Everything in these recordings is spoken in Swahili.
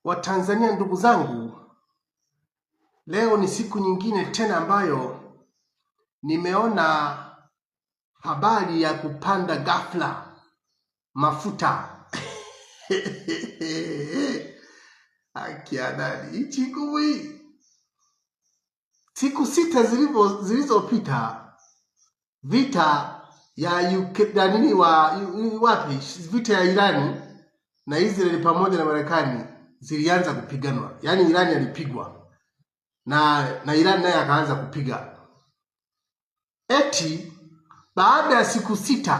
Watanzania ndugu zangu, leo ni siku nyingine tena ambayo nimeona habari ya kupanda ghafla mafuta. Akiadani hichi kuwi siku 6 zilizopita vita ya vita ya Irani na Israeli pamoja na Marekani zilianza kupiganwa. Yaani Irani alipigwa na Irani naye akaanza kupiga. Eti baada ya siku 6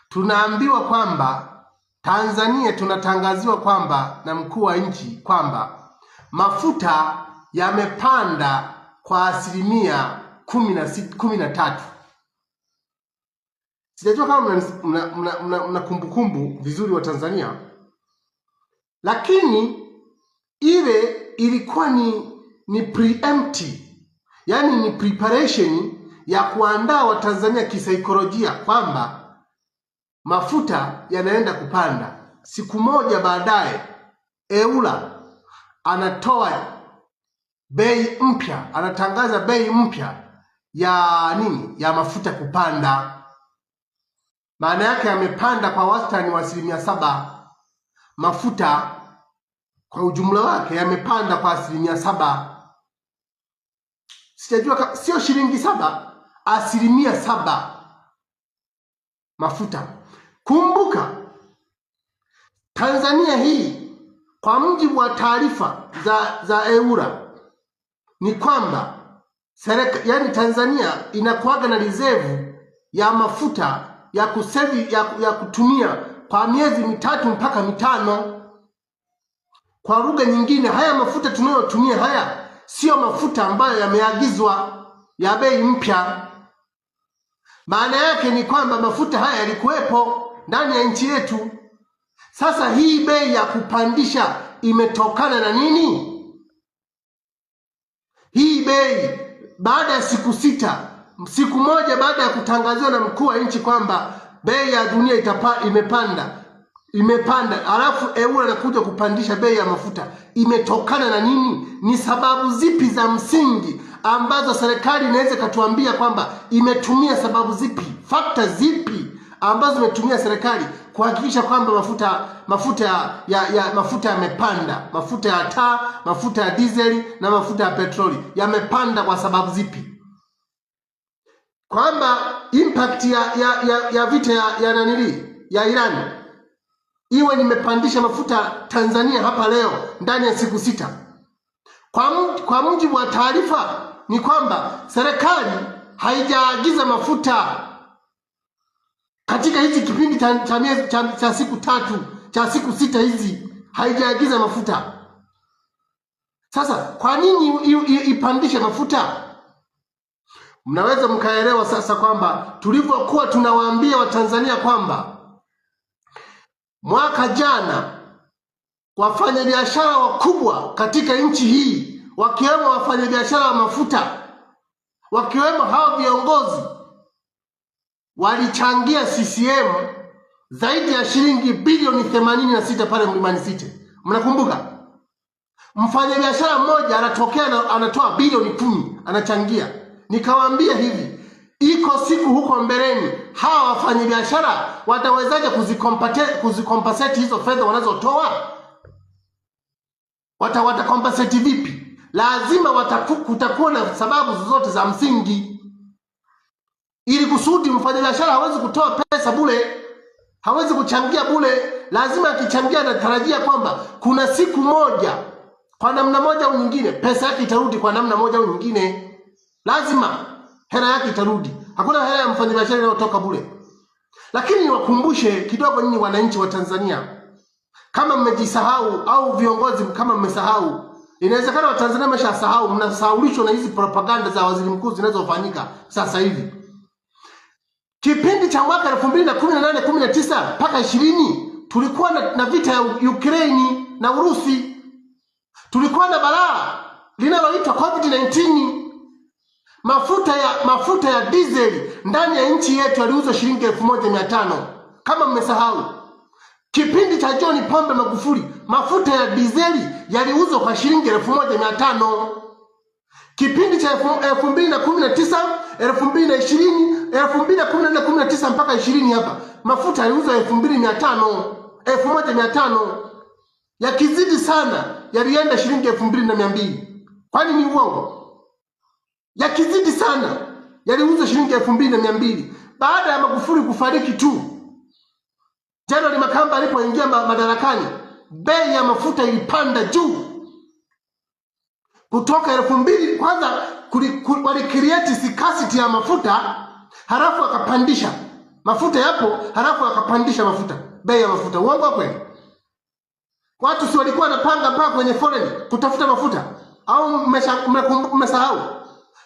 tunaambiwa kwamba Tanzania tunatangaziwa kwamba na mkuu wa nchi kwamba mafuta yamepanda kwa 13%. Sijajua kama mna kumbukumbu vizuri wa Tanzania, lakini ile ilikuwa ni preemptive, yani ni preparation ya kuandaa Watanzania kisaikolojia kwamba mafuta yanaenda kupanda. Siku moja baadaye EURA anatoa bei mpya, anatangaza bei mpya ya mafuta kupanda. Maana yake yamepanda kwa wastani wa 7%. Mafuta kwa ujumla wake yamepanda kwa 7%. Sijajua, sio shilingi 7, 7% mafuta. Kumbuka Tanzania hii kwa mujibu wa taarifa za EURA ni kwamba yani Tanzania inakuwaga na reserve ya mafuta ya kutumia kwa miezi 3 mpaka 5. Kwa lugha nyingine, haya mafuta tunayotumia haya sio mafuta ambayo yameagizwa ya bei mpya. Maana yake ni kwamba mafuta haya yalikuwepo ndani ya nchi yetu. Sasa hii bei ya kupandisha imetokana na nini? Hii bei baada ya siku 6, siku moja baada ya kutangaziwa na mkuu wa nchi kwamba bei ya dunia imepanda, alafu EURA anakuja kupandisha bei ya mafuta, imetokana na nini? Ni sababu zipi za msingi ambazo serikali inaweza katuambia kwamba imetumia sababu zipi, fakta zipi ambazo imetumia serikali kuhakikisha kwamba mafuta yamepanda, mafuta ya taa, mafuta ya diesel na mafuta ya petroli yamepanda kwa sababu zipi? Kwamba impact ya vita ya Irani iwe nimepandisha mafuta Tanzania hapa leo ndani ya siku 6. Kwa mujibu wa taarifa ni kwamba serikali haijaagiza mafuta katika hizi kipindi cha siku 3 cha siku 6 hizi, haijaagiza mafuta. Sasa kwa nini ipandishe mafuta? Mnaweza mkaelewa sasa kwamba tulivyokuwa tunawaambia Watanzania kwamba mwaka jana wafanyabiashara wakubwa katika nchi hii, wakiwemo wafanyabiashara wa mafuta, wakiwemo hao viongozi, walichangia CCM zaidi ya shilingi bilioni 86 pale Mlimani City. Mnakumbuka? Mfanyabiashara mmoja anatoa bilioni 10 anachangia. Nikawaambia hivi, iko siku huko mbeleni hawa wafanyabiashara watawezaje kuzikompensate hizo fedha wanazotoa? Watakompensate vipi? Lazima kutakuwa na sababu zote za msingi, ili kusudi mfanyabiashara hawezi kutoa pesa bure, hawezi kuchangia bure. Lazima akichangia anatarajia kwamba kuna siku moja kwa namna moja au nyingine pesa yake itarudi kwa namna moja au nyingine. Lazima hela yake itarudi. Hakuna hela ya mfanyabiashara inayotoka bure. Lakini niwakumbushe kidogo nyinyi wananchi wa Tanzania, kama mmejisahau au viongozi kama mmesahau, inawezekana Watanzania wameshasahau, mnasahaulishwa na hizi propaganda za waziri mkuu zinazofanyika sasa hivi. Kipindi cha mwaka 2018, 19 mpaka 20 tulikuwa na vita ya Ukraine na Urusi. Tulikuwa na balaa linaloitwa COVID-19. Mafuta ya diesel ndani ya nchi yetu yaliuzwa shilingi 1500, kama mmesahau. Kipindi cha John Pombe Magufuli mafuta ya dizeli yaliuzwa kwa shilingi 1500. Kipindi cha 2019, 2020, 2014 mpaka 20 hapa mafuta yaliuzwa 2500, 1500. Yakizidi sana yalienda shilingi 2200. Kwani ni uongo? Yakizidi sana yaliuzwa shilingi 2200. Baada ya Magufuli kufariki tu, Jenerali Makamba alipoingia madarakani, bei ya mafuta ilipanda juu kutoka 2000. Kwanza walicreate scarcity ya mafuta, halafu akapandisha mafuta yapo, halafu akapandisha mafuta, bei ya mafuta. Uongo kweli? Watu si walikuwa wanapanga mpaka kwenye foleni kutafuta mafuta? Au mmesahau?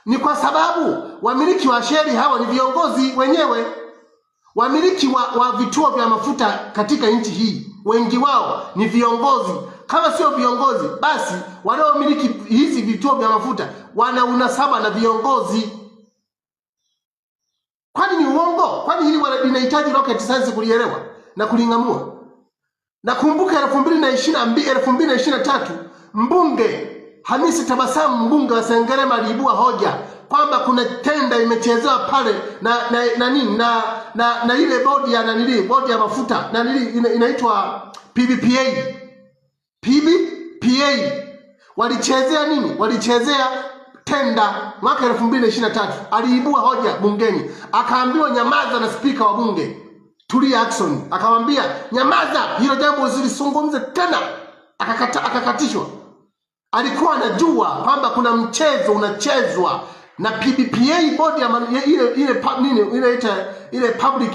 Ni kwa sababu wamiliki wa sheri hawa ni viongozi wenyewe. Wamiliki wa vituo vya mafuta katika nchi hii, wengi wao ni viongozi. Kama sio viongozi, basi wanaomiliki hizi vituo vya mafuta wana unasaba na viongozi. Kwani ni uongo? Kwani hili linahitaji rocket science kulielewa na kulingamua? Nakumbuka 2023 mbunge Hamisi Tabasamu, mbunge wa Sengerema, aliibua hoja kwamba kuna tenda imechezewa pale na ile bodi ya bodi ya mafuta inaitwa PBPA. Walichezea nini? Walichezea tenda mwaka 2023. Aliibua hoja bungeni, akaambiwa nyamaza na spika wa bunge Tulia Ackson, akamwambia nyamaza, hilo jambo usilisungumze tena. Akakatishwa. Alikuwa anajua kwamba kuna mchezo unachezwa na PBPA, bodi ya ile public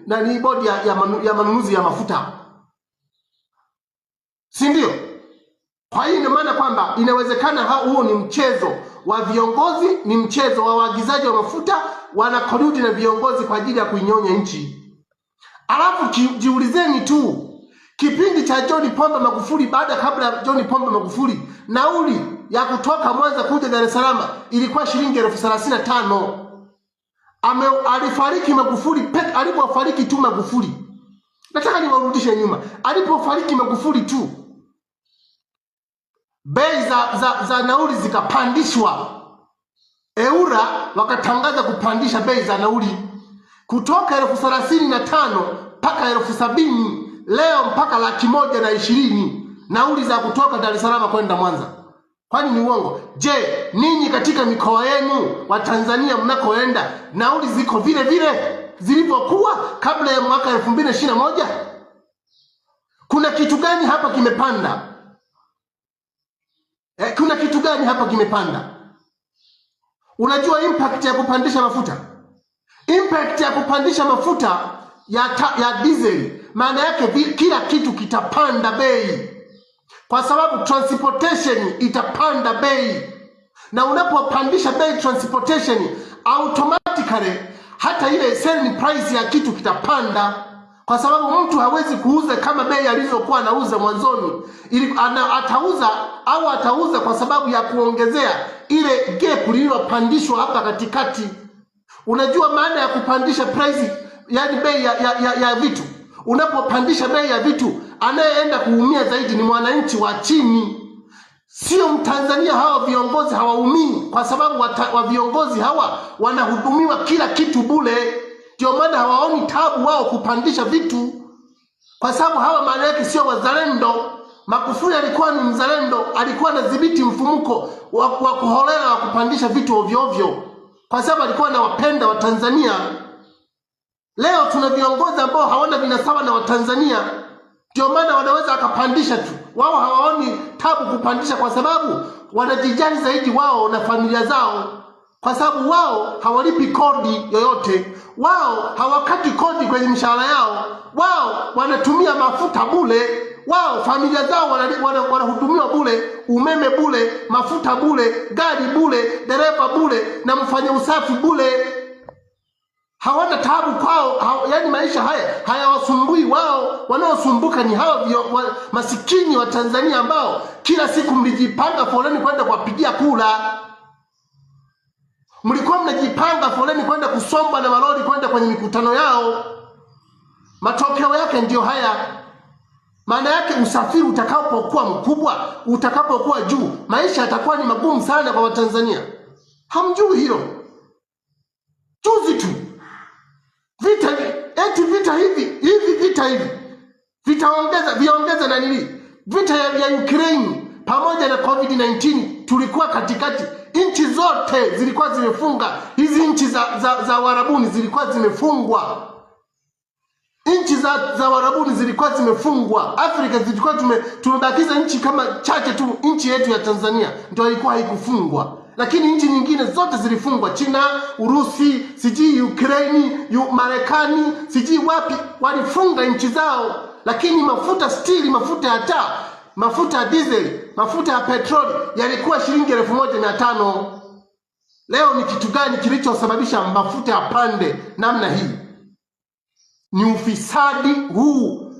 na ni bodi ya manunuzi ya mafuta, si ndio? Kwa hiyo ina maana kwamba inawezekana huo ni mchezo wa viongozi, ni mchezo wa waagizaji wa mafuta, wanakorudi na viongozi kwa ajili ya kuinyonya nchi. Alafu jiulizeni tu, kipindi cha John Pombe Magufuli, kabla ya John Pombe Magufuli, nauli ya kutoka Mwanza kuja Dar es Salaam ilikuwa shilingi 35,000. Alifariki Magufuli, alipofariki tu Magufuli. Nataka niwarudishe nyuma. Alipofariki Magufuli tu, bei za nauli zikapandishwa. EURA wakatangaza kupandisha bei za nauli kutoka 35,000 mpaka 70,000. Leo mpaka 120,000 nauli za kutoka Dar es Salaam kwenda Mwanza. Kwani ni uongo? Je, ninyi katika mikoa yenu wa Tanzania mnakoenda nauli ziko vile vile zilivyokuwa kabla ya mwaka 2021? Kuna kitu gani hapa kimepanda? Kuna kitu gani hapa kimepanda? Unajua impact ya kupandisha mafuta? Impact ya kupandisha mafuta ya diesel, maana yake kila kitu kitapanda bei, kwa sababu transportation itapanda bei. Na unapopandisha bei transportation, automatically hata ile selling price ya kitu kitapanda, kwa sababu mtu hawezi kuuza kama bei alizokuwa anauza mwanzoni. Atauza kwa sababu ya kuongezea ile gap lililopandishwa hapa katikati. Unajua maana ya kupandisha price, yani bei ya vitu? Unapopandisha bei ya vitu, anayeenda kuumia zaidi ni mwananchi wa chini, sio Mtanzania. Hawa viongozi hawaumii, kwa sababu wa viongozi hawa wanahudumiwa kila kitu bure. Ndio maana hawaoni tabu wao kupandisha vitu, kwa sababu hawa maana yake sio wazalendo. Magufuli alikuwa ni mzalendo, alikuwa anadhibiti mfumuko wa kuholela wa kupandisha vitu ovyo ovyo, kwa sababu alikuwa anawapenda Watanzania. Leo tuna viongozi ambao hawana vinasaba na Watanzania, ndio maana wanaweza akapandisha tu. Wao hawaoni tabu kupandisha, kwa sababu wanajijali zaidi wao na familia zao, kwa sababu wao hawalipi kodi yoyote, wao hawakati kodi kwenye mishahara yao, wao wanatumia mafuta bure, wao familia zao wanahudumiwa bure, umeme bure, mafuta bure, gari bure, dereva bure, na mfanya usafi bure. Hawana tabu kwao, yani maisha haya hayawasumbui wao. Wanaosumbuka ni hawa masikini wa Tanzania ambao kila siku mlijipanga foleni kwenda kuwapigia kura. Mlikuwa mnajipanga foleni kwenda kusomba na malori kwenda kwenye mikutano yao. Matokeo yake ndio haya. Maana yake usafiri utakapokuwa mkubwa, utakapokuwa juu, maisha yatakuwa ni magumu sana kwa Watanzania. Hamjui hilo. Juzi tu vita hivi viongeza na nini? Vita ya Ukraine pamoja na COVID-19, tulikuwa katikati. Nchi zote zilikuwa zimefunga. Hizi nchi za Warabuni zilikuwa zimefungwa. Nchi za Warabuni zilikuwa zimefungwa. Afrika zilikuwa tumebakiza nchi kama chache tu. Nchi yetu ya Tanzania ndio ilikuwa haikufungwa, lakini nchi nyingine zote zilifungwa. China, Urusi, siji Ukraine, Marekani, siji wapi, walifunga nchi zao. Lakini mafuta stili, mafuta ya taa, mafuta ya diesel, mafuta ya petroli yalikuwa shilingi 1500. Leo ni kitu gani kilichosababisha mafuta ya pande namna hii? Ni ufisadi huu,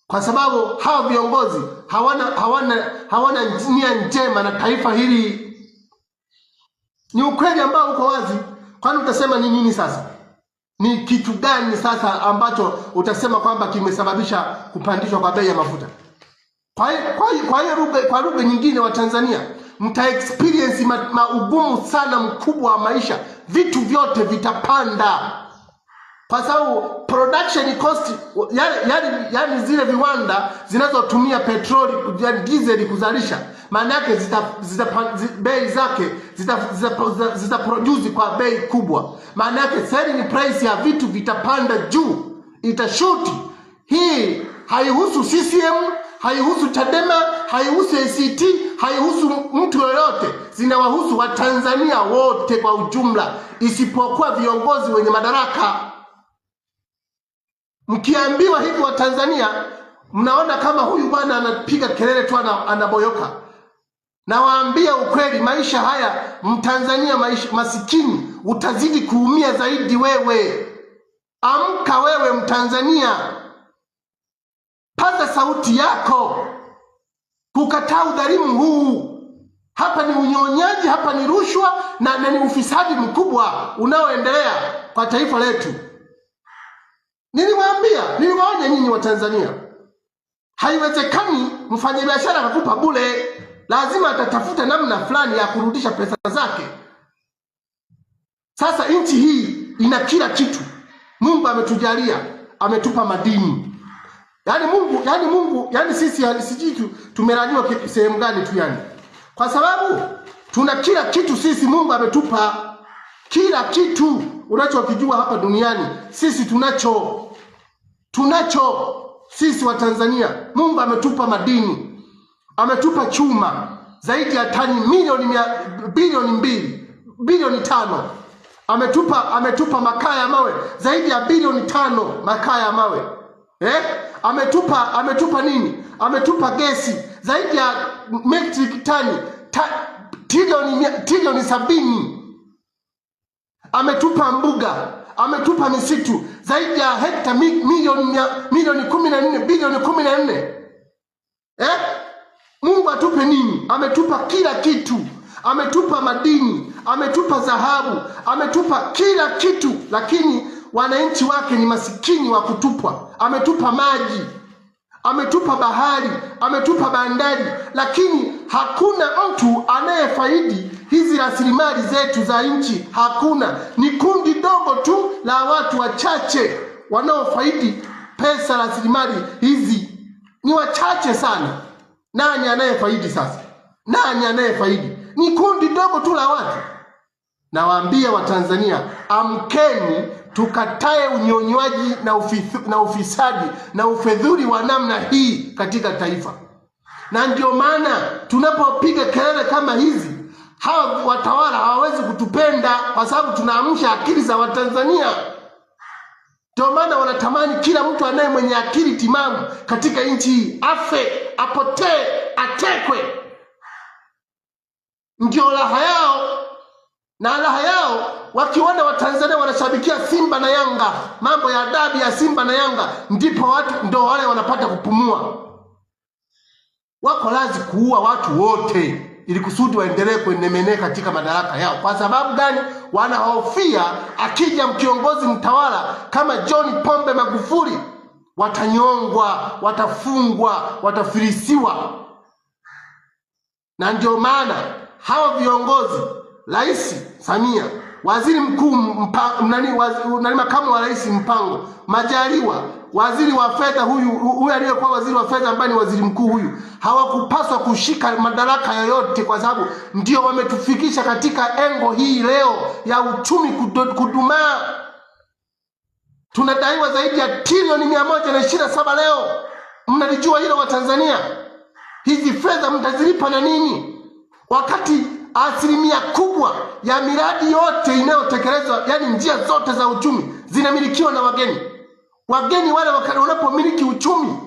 kwa sababu hao viongozi hawana nia njema na taifa hili. Ni ukweli ambao uko wazi. Kwani utasema ni nini sasa? Ni kitu gani sasa ambacho utasema kwamba kimesababisha kupandishwa kwa bei ya mafuta? Kwa lugha nyingine, wa Tanzania mta experience ugumu sana mkubwa wa maisha. Vitu vyote vitapanda kwa sababu production cost, yani zile viwanda zinazotumia petroli, diesel kuzalisha, maana yake bei zake zita produce kwa bei kubwa. Maana yake selling price ya vitu vitapanda juu, itashuti. Hii haihusu CCM, haihusu Chadema, haihusu ACT, haihusu mtu yoyote. Zinawahusu Watanzania wote kwa ujumla, isipokuwa viongozi wenye madaraka. Mkiambiwa hivi Watanzania, mnaona kama huyu bwana anapiga kelele tu, anaboyoka. Na waambia ukweli, maisha haya Mtanzania masikini utazidi kuumia zaidi wewe. Amka wewe Mtanzania, paza sauti yako kukataa udhalimu huu. Hapa ni unyonyaji, hapa ni rushwa na ni ufisadi mkubwa unaoendelea kwa taifa letu. Niliwaonya nyinyi wa Tanzania, haiwezekani mfanyabiashara akakupa bure. Lazima atatafuta namna fulani ya kurudisha pesa zake. Sasa nchi hii ina kila kitu. Mungu ametujalia, ametupa madini. Yani sisi sijui tumelaniwa sehemu gani tu yani. Kwa sababu tuna kila kitu sisi, Mungu ametupa kila kitu unachokijua hapa duniani. Sisi tunacho sisi wa Tanzania. Mungu ametupa madini, ametupa chuma zaidi ya tani bilioni 5. Ametupa makaa ya mawe zaidi ya bilioni 5 makaa ya mawe. Ametupa nini? Ametupa gesi zaidi ya metric tani trilioni 70. Ametupa mbuga, ametupa misitu zaidi ya hekta milioni 14, bilioni 14. Mungu atupe nini? Ametupa kila kitu. Ametupa madini, ametupa dhahabu, ametupa kila kitu, lakini wananchi wake ni masikini wa kutupwa. Ametupa maji, ametupa bahari, ametupa bandari, lakini hakuna mtu anayefaidi hizi rasilimali zetu za nchi. Hakuna. Ni kundi dogo tu la watu wachache wanaofaidi pesa, rasilimali hizi ni wachache sana. Nani anayefaidi sasa? Nani anayefaidi? Ni kundi dogo tu la watu. Nawaambia Watanzania, amkeni tukatae unyonywaji na ufisadi na ufedhuli wa namna hii katika taifa. Na ndio maana tunapopiga kelele kama hizi, hawa watawala hawawezi kutupenda, kwa sababu tunaamsha akili za Watanzania. Ndio maana wanatamani kila mtu anaye mwenye akili timamu katika nchi hii afe, apotee, atekwe. Ndio raha yao. Na raha yao wakiona Watanzania wanashabikia Simba na Yanga, mambo ya dabi ya Simba na Yanga, ndipo watu ndio wale wanapata kupumua. Wako lazi kuua watu wote ili kusudi waendelee kuenemene katika madaraka yao. Kwa sababu gani? Wanahofia akija kiongozi mtawala kama John Pombe Magufuli watanyongwa, watafungwa, watafilisiwa. Na ndio maana hawa viongozi, Rais Samia, Waziri Mkuu makamu wa rais Mpango, Majaliwa, waziri wa fedha huyu aliyekuwa waziri wa fedha ambaye ni waziri mkuu huyu, hawakupaswa kushika madaraka yoyote, kwa sababu ndio wametufikisha katika engo hii leo ya uchumi kudumaa. Tunadaiwa zaidi ya trilioni 127 leo. Mnalijua hilo wa Tanzania? Hizi fedha mtazilipa na nini? Wakati asilimia kubwa ya miradi yote inayotekelezwa, yani njia zote za uchumi, zinamilikiwa na wageni. Wageni wale wanapomiliki uchumi,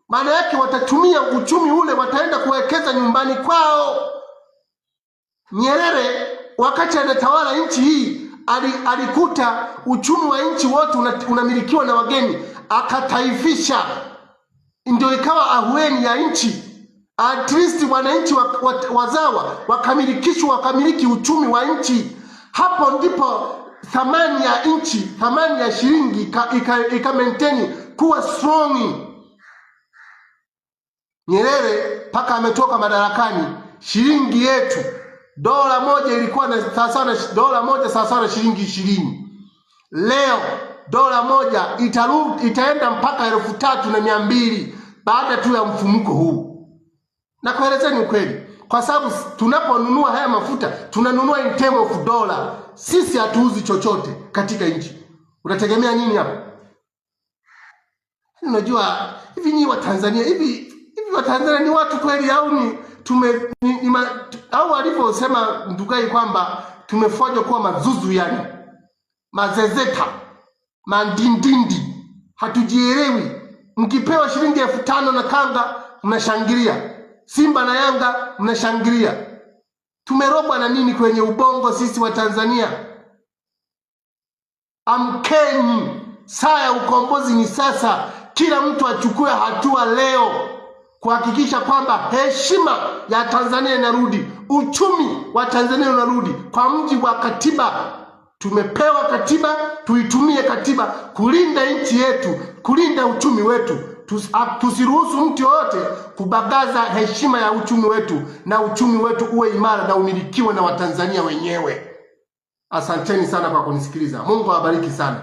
maana yake watatumia uchumi ule, wataenda kuwekeza nyumbani kwao. Nyerere wakati anatawala nchi hii alikuta uchumi wa nchi wote unamilikiwa na wageni, akataifisha, ndio ikawa ahueni ya nchi. At least wananchi wazawa wakamiliki uchumi wa nchi. Hapo ndipo thamani ya nchi, thamani ya shilingi ika kuwa strong. Nyerere paka ametoka madarakani, shilingi yetu dola moja ilikuwa na sawa na shilingi 20. Leo dola moja itaenda mpaka 3200 baada tu ya mfumuko huu. Na kuelezeni ukweli, kwa sababu tunaponunua haya mafuta tunanunua in term of dollar. Sisi hatuuzi chochote katika nchi. Unategemea nini hapo? Unajua hivi ni wa Tanzania, hivi wa Tanzania ni watu kweli au ni au alivyosema Ndugai kwamba tumefanywa kuwa mazuzu, yani mazezeta, mandindindi, hatujielewi. Mkipewa shilingi 5000 na kanga mnashangilia, Simba na Yanga mnashangilia. Tumerogwa na nini kwenye ubongo sisi wa Tanzania? Amkeni, saa ya ukombozi ni sasa. Kila mtu achukue hatua leo kuhakikisha kwamba heshima ya Tanzania inarudi, uchumi wa Tanzania unarudi kwa mujibu wa katiba. Tumepewa katiba, tuitumie katiba kulinda nchi yetu, kulinda uchumi wetu. Tusiruhusu mtu yoyote kubagaza heshima ya uchumi wetu, na uchumi wetu uwe imara na umilikiwe na Watanzania wenyewe. Asanteni sana kwa kunisikiliza. Mungu awabariki sana.